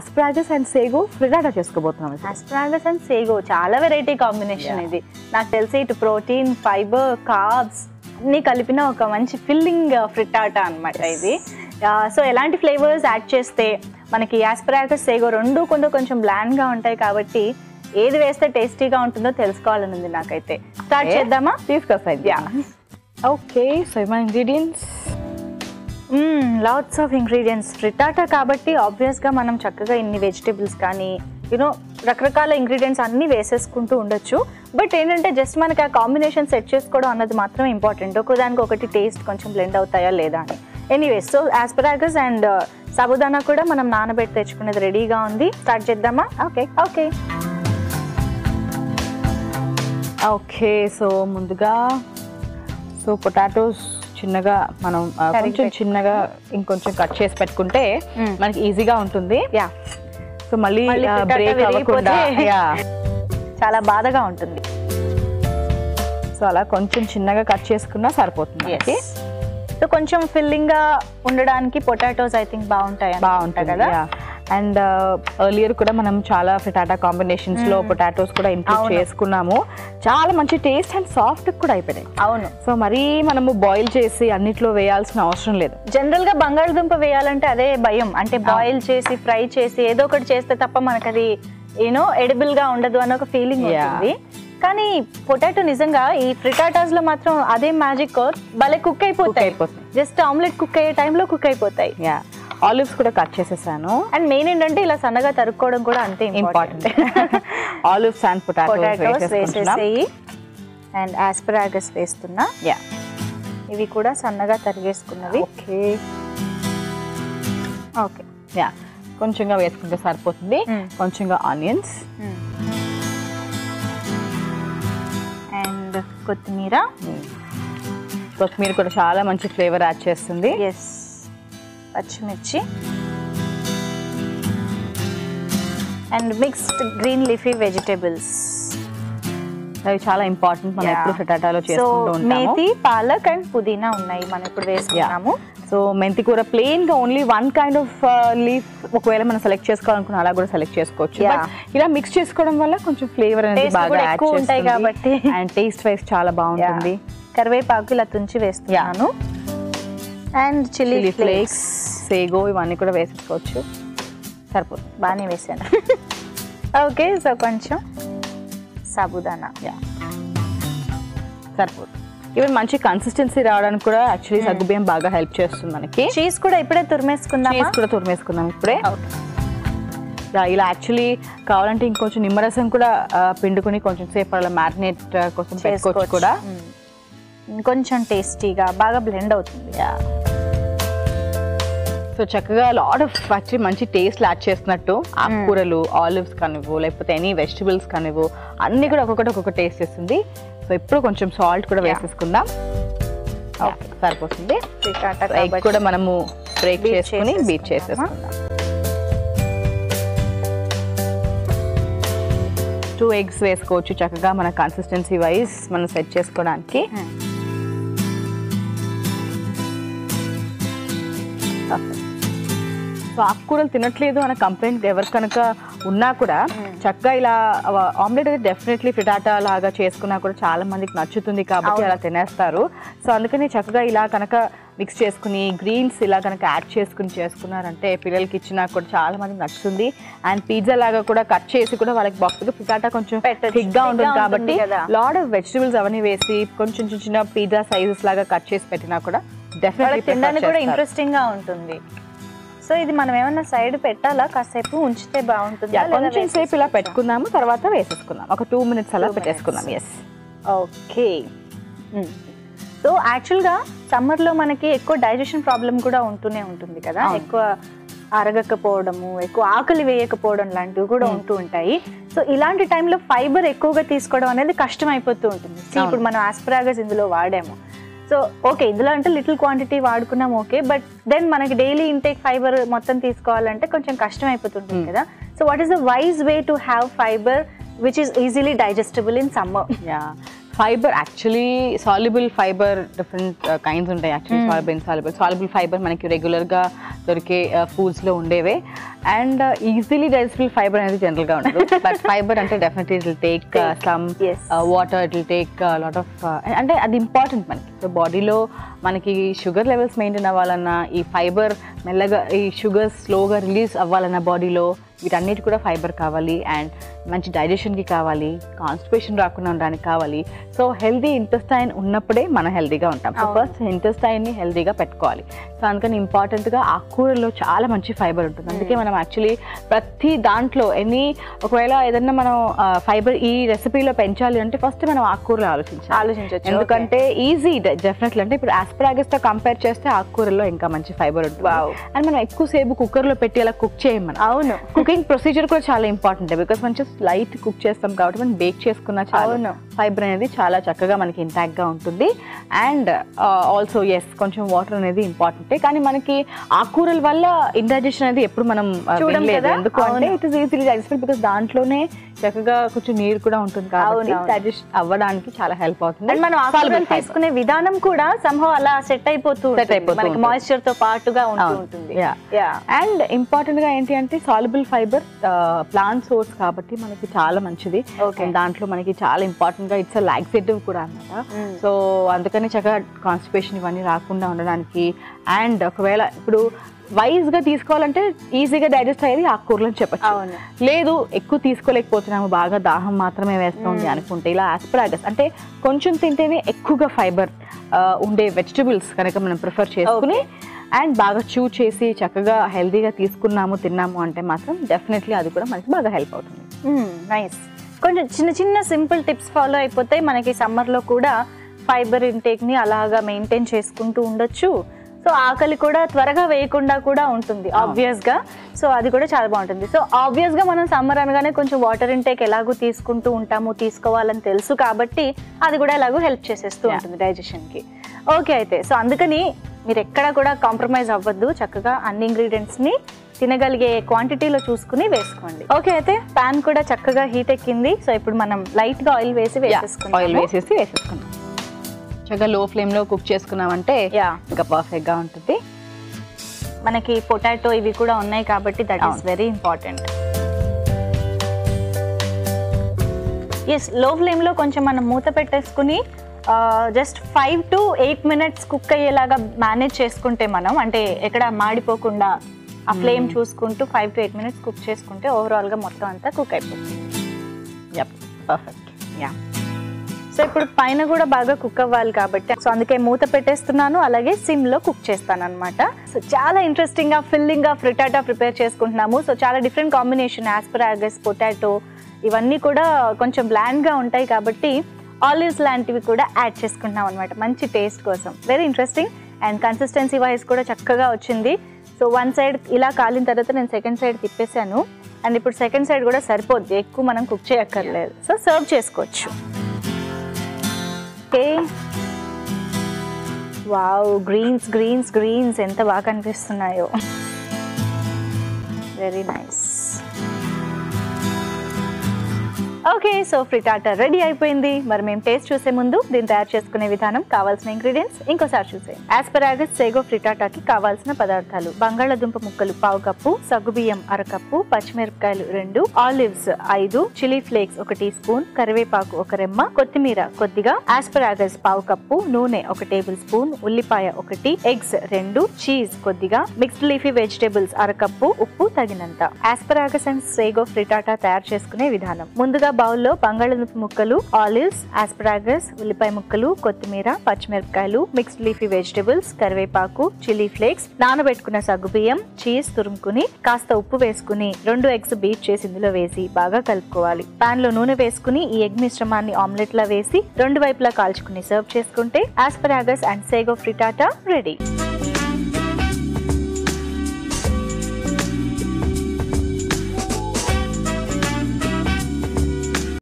Asparagus and sago frittata చేసుకోబోతున్నాం. Asparagus and sago చాలా variety combination ఇది. నాకు తెలిసి ఇటు ప్రోటీన్, ఫైబర్, కార్బ్స్ అన్ని కలిపిన ఒక మంచి ఫిల్లింగ్ ఫ్రిటాటా అన్నమాట ఇది. సో ఎలాంటి ఫ్లేవర్స్ యాడ్ చేస్తే మనకి ఆస్పరాగస్, సేగో రెండు కొంచెం బ్లాండ్ గా ఉంటాయి కాబట్టి ఏది వేస్తే టేస్టీగా ఉంటుందో తెలుసుకోవాలని ఉంది నాకైతే. స్టార్ట్ చేద్దామా? తీసుకొస్తాయి. ఓకే, సో మన ingredients, lots of ingredients. Frittata కాబట్టి ఆబ్వియస్గా మనం చక్కగా ఇన్ని వెజిటేబుల్స్ కానీ రకరకాల ఇంగ్రీడియంట్స్ అన్నీ వేసేసుకుంటూ ఉండొచ్చు. బట్ ఏంటంటే జస్ట్ మనకి ఆ కాంబినేషన్ సెట్ చేసుకోవడం అన్నది మాత్రం ఇంపార్టెంట్. ఒకదానికి ఒకటి టేస్ట్ కొంచెం బ్లెండ్ అవుతాయా లేదా అని. Anyways, so asparagus and sabudana కూడా మనం నానబెట్టి తెచ్చుకునేది రెడీగా ఉంది. స్టార్ట్ చేద్దామా? ఓకే ఓకే ఓకే సో ముందుగా పొటాటోస్ చిన్నగా మనం కొంచెం చిన్నగా ఇంకొంచెం కట్ చేసి పెట్టుకుంటే మనకి ఈజీగా ఉంటుంది. సో మళ్ళీ బ్రేక్ అవ్వకుండా చాలా బాధగా ఉంటుంది. సో అలా కొంచెం చిన్నగా కట్ చేసుకున్నా సరిపోతుంది. సో కొంచెం ఫిల్లింగ్ గా ఉండడానికి పొటాటోస్ ఐ థింక్ బాగుంటాయి కదా. అండ్ ఎర్లియర్ కూడా మనం చాలా ఫ్రిటాటా కాంబినేషన్స్ లో పొటాటోస్ కూడా ఇంక్లూడ్ చేసుకున్నాము. చాలా మంచి టేస్ట్ అండ్ సాఫ్ట్ కూడా అయిపోయాయి. అవును. సో మరీ మనము బాయిల్ చేసి అన్నిట్లో వేయాల్సిన అవసరం లేదు. జనరల్ గా బంగాళదుంప వేయాలంటే అదే భయం. అంటే బాయిల్ చేసి ఫ్రై చేసి ఏదో ఒకటి చేస్తే తప్ప మనకు అది ఎడిబుల్ గా ఉండదు అన్న ఒక ఫీలింగ్ ఉంటుంది. కానీ పొటాటో నిజంగా ఈ ఫ్రిటాటాస్ లో మాత్రం అదే మ్యాజిక్, భలే కుక్ అయిపోతాయి. జస్ట్ ఆమ్లెట్ కుక్ అయ్యే టైంలో కుక్ అయిపోతాయి. ఆలివ్స్ కూడా కట్ చేసేసాను. అండ్ మెయిన్ ఏంటంటే ఇలా సన్నగా తరుక్కోవడం కూడా అంతే ఇంపార్టెంట్. ఆలివ్స్ అండ్ పొటాటోస్ వేసేసేయి. అండ్ ఆస్పరాగస్ వేస్తున్నా. ఇవి కూడా సన్నగా తరిగేసుకున్నవి. ఓకే ఓకే కొంచెంగా వేసుకుంటే సరిపోతుంది. కొంచెంగా ఆనియన్స్ అండ్ కొత్తిమీర. కొత్తిమీర కూడా చాలా మంచి ఫ్లేవర్ యాడ్ చేస్తుంది. ఎస్. పచ్చిమిర్చి and mixed green leafy vegetables. అవి చాలా ఇంపార్టెంట్ మనం ఎప్పుడు ఫ్రిటాటాలో చేసుకుంటూ ఉంటాము. మేతి, పాలక్ అండ్ పుదీనా ఉన్నాయి మనం ఇప్పుడు వేసుకున్నాము. సో మెంతి కూర ప్లెయిన్ గా only one kind of leaf ఒకవేళ మనం సెలెక్ట్ చేసుకోవాలనుకున్నా అలా కూడా సెలెక్ట్ చేసుకోవచ్చు. ఇలా మిక్స్ చేసుకోవడం వల్ల కొంచెం ఫ్లేవర్ అనేది బాగా యాడ్ ఉంటాయి కాబట్టి అండ్ టేస్ట్ వైస్ చాలా బాగుంటుంది. కరివేపాకు ఇలా తుంచి వేస్తున్నాను. అండ్ చిల్లీ ఫ్లేక్స్, సేగో ఇవన్నీ కూడా వేసుకోవచ్చు. సరిపోతుంది. బాగానే వేసాను. ఓకే, సో కొంచెం సాబుదానా సరిపోతుంది. ఈవెన్ మంచి కన్సిస్టెన్సీ రావడానికి కూడా యాక్చువల్లీ సగ్గుబియ్యం బాగా హెల్ప్ చేస్తుంది మనకి. చీజ్ కూడా ఇప్పుడే తురిమేసుకుందాం. ఇప్పుడే. ఇలా యాక్చువల్లీ కావాలంటే ఇంకొంచెం నిమ్మరసం కూడా పిండుకొని కొంచెం సేపు అలా మ్యారినేట్ కోసం పెట్టుకోవచ్చు కూడా. ఇంకొంచెం టేస్టీగా బాగా బ్లెండ్ అవుతుంది. సో చక్కగా లాట్ ఆఫ్ యాక్చువల్లీ మంచి టేస్ట్ యాడ్ చేస్తున్నట్టు ఆకుకూరలు, ఆలివ్స్ కానివ్వు లేకపోతే ఎనీ వెజిటబుల్స్ కానివ్వు అన్ని కూడా ఒక్కొక్క టేస్ట్ ఇస్తుంది. సో ఇప్పుడు కొంచెం సాల్ట్ కూడా వేసేసుకుందాం. సరిపోతుంది. ఎగ్ కూడా మనము బ్రేక్ చేసుకుని బీట్ చేసేసుకుందాం. 2 eggs వేసుకోవచ్చు చక్కగా మన కన్సిస్టెన్సీ వైజ్ మనం సెట్ చేసుకోవడానికి. సో ఆకుకూరలు తినట్లేదు అనే కంప్లైంట్ ఎవరు కనుక ఉన్నా కూడా చక్కగా ఇలా ఆమ్లెట్ అయితే డెఫినెట్లీ ఫ్రిటాటా లాగా చేసుకున్నా కూడా చాలా మందికి నచ్చుతుంది కాబట్టి అలా తినేస్తారు. సో అందుకని చక్కగా ఇలా కనుక మిక్స్ చేసుకుని గ్రీన్స్ ఇలా కనుక యాడ్ చేసుకుని చేసుకున్నారంటే పిల్లలకి ఇచ్చినా కూడా చాలా మందికి నచ్చుతుంది. అండ్ పిజ్జా లాగా కూడా కట్ చేసి కూడా వాళ్ళకి బాక్స్ ఫ్రిటాటా కొంచెం థిక్గా ఉంటుంది కాబట్టి లాట్ ఆఫ్ వెజిటబుల్స్ అవన్నీ వేసి కొంచెం చిన్న పిజ్జా సైజెస్ లాగా కట్ చేసి పెట్టినా కూడా డెఫినెట్లీ తినడానికి కూడా ఇంట్రెస్టింగ్ గా ఉంటుంది. సో ఇది మనం ఏమన్నా సైడ్ పెట్టాలా? కాసేపు ఉంచితే బాగుంటుంది. కొంచెం సేపు ఇలా పెట్టుకున్నాము, తర్వాత వేసేసుకున్నాం. ఒక 2 minutes అలా పెట్టేసుకున్నాం. ఎస్. ఓకే. సో యాక్చువల్గా సమ్మర్లో మనకి ఎక్కువ డైజెషన్ ప్రాబ్లం కూడా ఉంటూనే ఉంటుంది కదా. ఎక్కువ అరగకపోవడము, ఎక్కువ ఆకలి వేయకపోవడం లాంటివి కూడా ఉంటూ ఉంటాయి. సో ఇలాంటి టైంలో ఫైబర్ ఎక్కువగా తీసుకోవడం అనేది కష్టం అయిపోతూ ఉంటుంది. ఇప్పుడు మనం ఆస్పరాగస్ ఇందులో వాడాము. సో ఓకే, ఇందులో అంటే లిటిల్ క్వాంటిటీ వాడుకున్నాం ఓకే, బట్ దెన్ మనకి డైలీ ఇంటేక్ ఫైబర్ మొత్తం తీసుకోవాలంటే కొంచెం కష్టం అయిపోతుంటుంది కదా. So what is the wise way to have fibre which is easily digestible in summer? Fibre actually soluble fibre different kinds ఉంటాయి. Actually soluble insoluble. Soluble fibre మనకి రెగ్యులర్గా దొరికే ఫుడ్స్లో ఉండేవే. అండ్ ఈజీలీ డైజెస్టబుల్ ఫైబర్ అనేది జనరల్గా ఉండదు. బట్ ఫైబర్ అంటే definitely it will take some water, it will take lot of అంటే అది ఇంపార్టెంట్ మనకి. సో బాడీలో మనకి షుగర్ లెవెల్స్ మెయింటైన్ అవ్వాలన్నా, ఈ ఫైబర్ మెల్లగా ఈ షుగర్స్ స్లోగా రిలీజ్ అవ్వాలన్నా బాడీలో వీటన్నిటి కూడా ఫైబర్ కావాలి. అండ్ మంచి డైజెషన్కి కావాలి, కాన్స్టిపేషన్ రాకుండా ఉండడానికి కావాలి. సో హెల్దీ ఇంటెస్టైన్ ఉన్నప్పుడే మనం హెల్దీగా ఉంటాం. సో ఫస్ట్ ఇంటెస్టైన్ని హెల్దీగా పెట్టుకోవాలి. సో అందుకని ఇంపార్టెంట్గా ఆకుకూరల్లో చాలా మంచి ఫైబర్ ఉంటుంది. అందుకే మనం యాక్చువల్లీ ప్రతి దాంట్లో ఒకవేళ ఏదన్నా మనం ఫైబర్ ఈ రెసిపీలో పెంచాలి అంటే ఫస్ట్ మనం ఆకుకూరలు ఆలోచించవచ్చు. ఎందుకంటే ఈజీ డెఫినెట్లీ. అంటే ఇప్పుడు ఆస్పరాగస్తో కంపేర్ చేస్తే ఆకుకూరల్లో ఇంకా మంచి ఫైబర్ ఉంటుంది. అండ్ మనం ఎక్కువసేపు కుక్కర్లో పెట్టి అలా కుక్ చేయమని. అవును, కుకింగ్ ప్రొసీజర్ కూడా చాలా ఇంపార్టెంట్. బికాస్ మనం జస్ట్ లైట్ కుక్ చేస్తాం కాబట్టి మనం బేక్ చేసుకున్న చాలా ఫైబర్ అనేది చాలా చక్కగా మనకి ఇంటాక్ట్ గా ఉంటుంది. అండ్ ఆల్సో కొంచెం వాటర్ అనేది ఇంపార్టెంటే. కానీ మనకి ఆకుకూరల వల్ల ఇండైజెషన్ అనేది ఎప్పుడు మనం చూడలేదు. ఎందుకంటే it is easily digestible. Because దాంట్లోనే చక్కగా కొంచెం నీరు కూడా ఉంటుంది కాబట్టి డైజెస్ట్ అవ్వడానికి చాలా హెల్ప్ అవుతుంది. అండ్ మనం ఆకుకూరలు తీసుకునే విధానం కూడా సంహవ్ అలా సెట్ అయిపోతుంది, మాయిశ్చర్ తో పాటుగా ఉంటుంది. అండ్ ఇంపార్టెంట్ గా ఏంటి అంటే సాల్యుబుల్ ఫైబర్ ప్లాంట్ సోర్స్ కాబట్టి మనకి చాలా మంచిది. దాంట్లో మనకి చాలా ఇంపార్టెంట్ గా ఇట్స్ లాక్సేటివ్ కూడా అన్నమాట. సో అందుకని చక్కగా కాన్స్టిపేషన్ ఇవన్నీ రాకుండా ఉండడానికి. అండ్ ఒకవేళ ఇప్పుడు వైజ్ గా తీసుకోవాలంటే ఈజీగా డైజెస్ట్ అయ్యేది ఆకుకూరలు చెప్పచ్చు. లేదు ఎక్కువ తీసుకోలేకపోతున్నాము, బాగా దాహం మాత్రమే వేస్తుంది అనుకుంటే ఇలా ఆస్పరాగస్ అంటే కొంచెం తింటేనే ఎక్కువగా ఫైబర్ ఉండే వెజిటబుల్స్ కనుక మనం ప్రిఫర్ చేసుకుని అండ్ బాగా చూ చేసి చక్కగా హెల్దీగా తిన్నాము అంటే మాత్రం డెఫినెట్లీ అది కూడా మనకి బాగా హెల్ప్ అవుతుంది. నైస్. కొంచెం చిన్న చిన్న సింపుల్ టిప్స్ ఫాలో అయిపోతే మనకి సమ్మర్లో కూడా ఫైబర్ ఇంటేక్ని అలాగా మెయింటైన్ చేసుకుంటూ ఉండొచ్చు. సో ఆకలి కూడా త్వరగా వేయకుండా కూడా ఉంటుంది ఆబ్వియస్గా. సో అది కూడా చాలా బాగుంటుంది. సో ఆబ్వియస్గా మనం సమ్మర్ అనగానే కొంచెం వాటర్ ఇంటేక్ ఎలాగో తీసుకుంటూ ఉంటాము, తీసుకోవాలని తెలుసు కాబట్టి అది కూడా ఎలాగో హెల్ప్ చేసేస్తూ ఉంటుంది డైజెషన్కి. ఓకే, అయితే సో అందుకని మీరు ఎక్కడ కూడా కాంప్రమైజ్ అవ్వద్దు. చక్కగా అన్ని ఇంగ్రీడియంట్స్ని తినగలిగే క్వాంటిటీలో చూసుకుని వేసుకోండి. ఓకే, అయితే ప్యాన్ కూడా చక్కగా హీట్ ఎక్కింది. సో ఇప్పుడు మనం లైట్గా ఆయిల్ వేసేసుకుందాం. చక్కగా లో ఫ్లేమ్ లో కుక్ చేసుకున్నామంటే ఇంకా పర్ఫెక్ట్ గా ఉంటుంది. మనకి పొటాటో ఇవి కూడా ఉన్నాయి కాబట్టి దట్ ఈస్ వెరీ ఇంపార్టెంట్. లో ఫ్లేమ్ లో కొంచెం మనం మూత పెట్టేసుకుని జస్ట్ 5 to 8 minutes కుక్ అయ్యేలాగా మేనేజ్ చేసుకుంటే మనం, అంటే ఎక్కడ మాడిపోకుండా ఆ ఫ్లేమ్ చూసుకుంటూ 5 to 8 minutes కుక్ చేసుకుంటే ఓవరాల్ గా మొత్తం అంతా కుక్ అయిపోతుంది. పర్ఫెక్ట్. సో ఇప్పుడు పైన కూడా బాగా కుక్ అవ్వాలి కాబట్టి సో అందుకే మూత పెట్టేస్తున్నాను, అలాగే సిమ్ లో కుక్ చేస్తాను అనమాట. సో చాలా ఇంట్రెస్టింగ్ గా ఫిల్లింగ్ గా ఫ్రిటాటా ప్రిపేర్ చేసుకుంటున్నాము. సో చాలా డిఫరెంట్ కాంబినేషన్, ఆస్పరాగస్, పొటాటో ఇవన్నీ కూడా కొంచెం బ్లాండ్ గా ఉంటాయి కాబట్టి ఆలివ్స్ లాంటివి కూడా యాడ్ చేసుకుంటున్నాం అనమాట మంచి టేస్ట్ కోసం. Very interesting. And consistency wise కూడా చక్కగా వచ్చింది. సో వన్ సైడ్ ఇలా కాలిన తర్వాత నేను సెకండ్ సైడ్ తిప్పేశాను. అండ్ ఇప్పుడు సెకండ్ సైడ్ కూడా సరిపోద్ది, ఎక్కువ మనం కుక్ చేయక్కర్లేదు. సో సర్వ్ చేసుకోవచ్చు. Okay, wow, greens greens greens ఎంత బాగా కనిపిస్తున్నాయో. Very nice. Okay, so frittata ready అయిపోయింది. మరి మేము టేస్ట్ చూసే ముందు దీన్ని తయారు చేసుకునే విధానం, కావాల్సిన ఇంగ్రీడియంట్స్ ఇంకోసారి చూసేయండి. ఆస్పరాగస్ సేగో ఫ్రిటాటాకి కావాల్సిన పదార్థాలు: బంగాళాదుంప ముక్కలు 1/2 కప్పు, సగ్గుబియ్యం 1/2 కప్పు, పచ్చిమిరపకాయలు 2, olives 5, chilli flakes 1 teaspoon, కరివేపాకు 1 రెమ్మ, కొత్తిమీర కొద్దిగా, ఆస్పరాగస్ 1/2 కప్పు, నూనె 1 టేబుల్ స్పూన్, ఉల్లిపాయ 1, ఎగ్స్ 2, చీజ్ కొద్దిగా, మిక్స్డ్ లీఫీ వెజిటేబుల్స్ 1/2 కప్పు, ఉప్పు తగినంత. ఆస్పరాగస్ అండ్ సేగో ఫ్రిటాటా తయారు చేసుకునే విధానం: ముందుగా బౌల్లో బంగాళాదుంప ముక్కలు, ఆలివ్స్, ఆస్పరాగస్, ఉల్లిపాయ ముక్కలు, కొత్తిమీర, పచ్చిమిరపకాయలు, మిక్స్డ్ లీఫీ వెజిటేబుల్స్, కరివేపాకు, చిల్లీ ఫ్లేక్స్, నానబెట్టుకున్న సగ్గుబియ్యం, చీజ్ తురుముకుని, కాస్త ఉప్పు వేసుకుని 2 ఎగ్స్ బీట్ చేసి ఇందులో వేసి బాగా కలుపుకోవాలి. పాన్ లో నూనె వేసుకుని ఈ ఎగ్ మిశ్రమాన్ని ఆమ్లెట్ లా వేసి 2 వైపులా కాల్చుకుని సర్వ్ చేసుకుంటే asparagus and sago frittata ready.